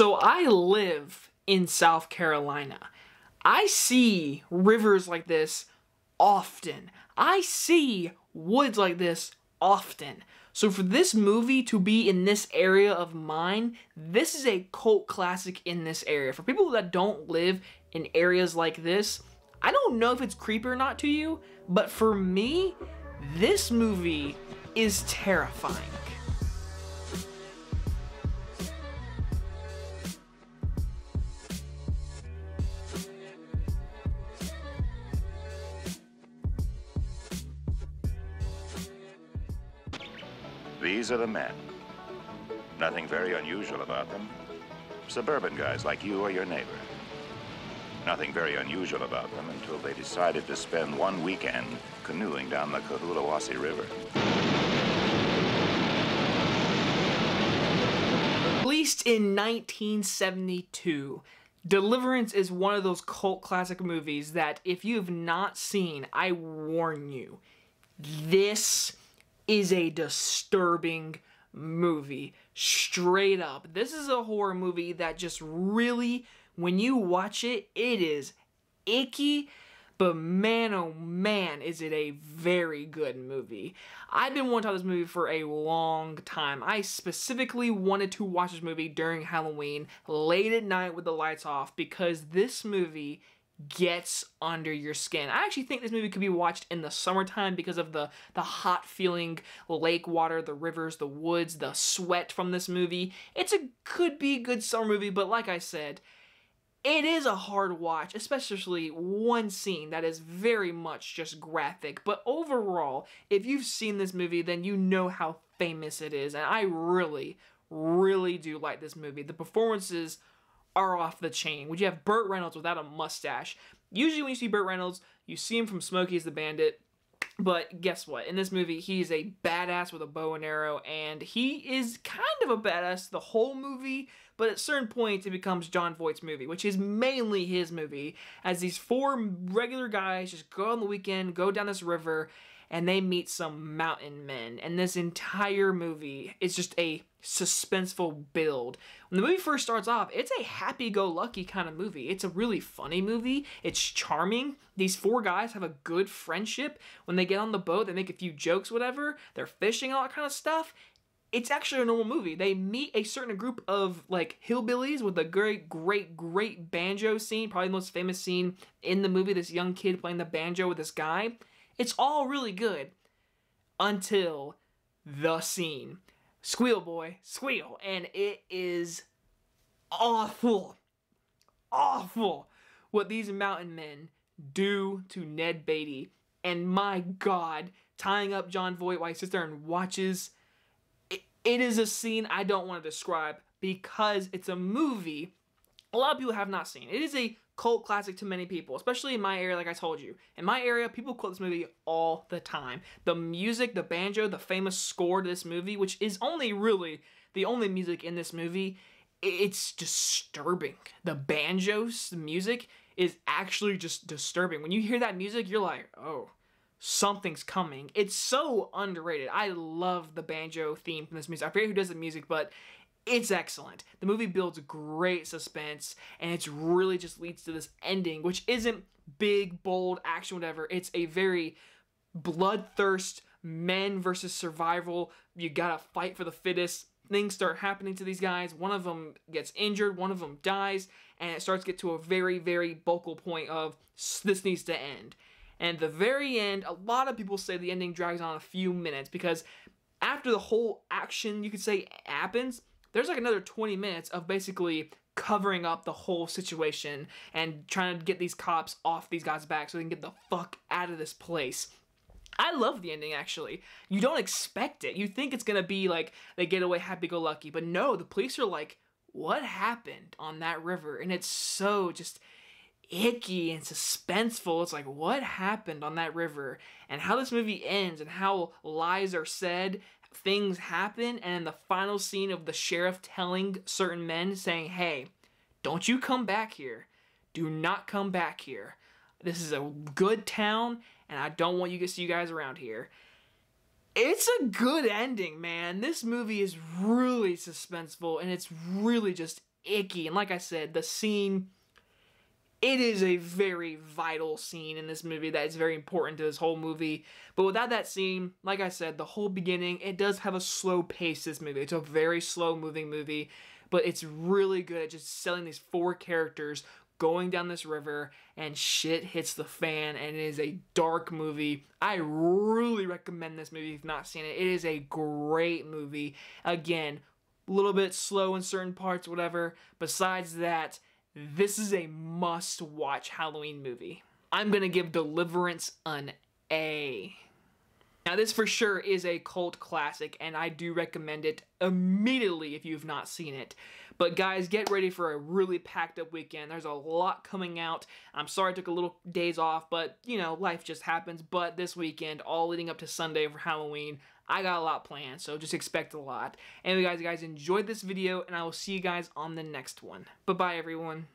So I live in South Carolina. I see rivers like this often. I see woods like this often. So for this movie to be in this area of mine, this is a cult classic in this area. For people that don't live in areas like this, I don't know if it's creepy or not to you, but for me, this movie is terrifying. These are the men. Nothing very unusual about them. Suburban guys like you or your neighbor. Nothing very unusual about them until they decided to spend one weekend canoeing down the Cohoolawasi River. Released in 1972, Deliverance is one of those cult classic movies that if you have not seen, I warn you, this is a disturbing movie. Straight up. This is a horror movie that just really, when you watch it, it is icky, but man, oh man, is it a very good movie. I've been wanting to watch this movie for a long time. I specifically wanted to watch this movie during Halloween, late at night with the lights off, because this movie gets under your skin. I actually think this movie could be watched in the summertime because of the hot feeling lake water, the rivers, the woods, the sweat from this movie. Could be a good summer movie, but like I said, it is a hard watch, especially one scene that is very much just graphic. But overall, if you've seen this movie, then you know how famous it is. And I really, really do like this movie. The performances are off the chain. Would you have Burt Reynolds without a mustache? Usually when you see Burt Reynolds, you see him from Smokey as the Bandit. But guess what? In this movie, he's a badass with a bow and arrow, and he is kind of a badass the whole movie, but at certain points it becomes Jon Voight's movie, which is mainly his movie, as these four regular guys just go on the weekend, go down this river, and they meet some mountain men. And this entire movie is just a suspenseful build. When the movie first starts off, it's a happy-go-lucky kind of movie. It's a really funny movie. It's charming. These four guys have a good friendship. When they get on the boat, they make a few jokes, whatever. They're fishing, all that kind of stuff. It's actually a normal movie. They meet a certain group of, like, hillbillies with a great banjo scene. Probably the most famous scene in the movie. This young kid playing the banjo with this guy. It's all really good until the scene. Squeal, boy, squeal. And it is awful what these mountain men do to Ned Beatty. And my God, tying up Jon Voight while he sits there and watches. It is a scene I don't want to describe because it's a movie a lot of people have not seen. It is a cult classic to many people, especially in my area, like I told you. In my area, people quote this movie all the time. The music, the banjo, the famous score to this movie, which is only really the only music in this movie, it's disturbing. The banjo's music is actually just disturbing. When you hear that music, you're like, oh, something's coming. It's so underrated. I love the banjo theme from this music. I forget who does the music, but it's excellent. The movie builds great suspense, and it's really just leads to this ending, which isn't big, bold action, whatever. It's a very bloodthirst, men versus survival. You gotta fight for the fittest. Things start happening to these guys. One of them gets injured, one of them dies, and it starts to get to a very, very vocal point of this needs to end. And at the very end, a lot of people say the ending drags on a few minutes because after the whole action, you could say, happens, there's like another 20 minutes of basically covering up the whole situation and trying to get these cops off these guys' back so they can get the fuck out of this place. I love the ending, actually. You don't expect it. You think it's gonna be like they get away happy-go-lucky, but no, the police are like, what happened on that river? And it's so just icky and suspenseful. It's like, what happened on that river? And how this movie ends and how lies are said, things happen, and in the final scene of the sheriff telling certain men, saying, hey, don't you come back here. Do not come back here. This is a good town, and I don't want you to see you guys around here. It's a good ending, man. This movie is really suspenseful, and it's really just icky. And like I said, the scene, it is a very vital scene in this movie that is very important to this whole movie. But without that scene, like I said, the whole beginning, it does have a slow pace, this movie. It's a very slow moving movie, but it's really good at just selling these four characters going down this river, and shit hits the fan, and it is a dark movie. I really recommend this movie if you've not seen it. It is a great movie. Again, a little bit slow in certain parts, whatever. Besides that, this is a must-watch Halloween movie. I'm gonna give Deliverance an A. Now, this for sure is a cult classic, and I do recommend it immediately if you've not seen it. But guys, get ready for a really packed up weekend. There's a lot coming out. I'm sorry I took a little days off, but, you know, life just happens. But this weekend, all leading up to Sunday for Halloween, I got a lot planned, so just expect a lot. Anyway, guys, enjoyed this video, and I will see you guys on the next one. Bye-bye, everyone.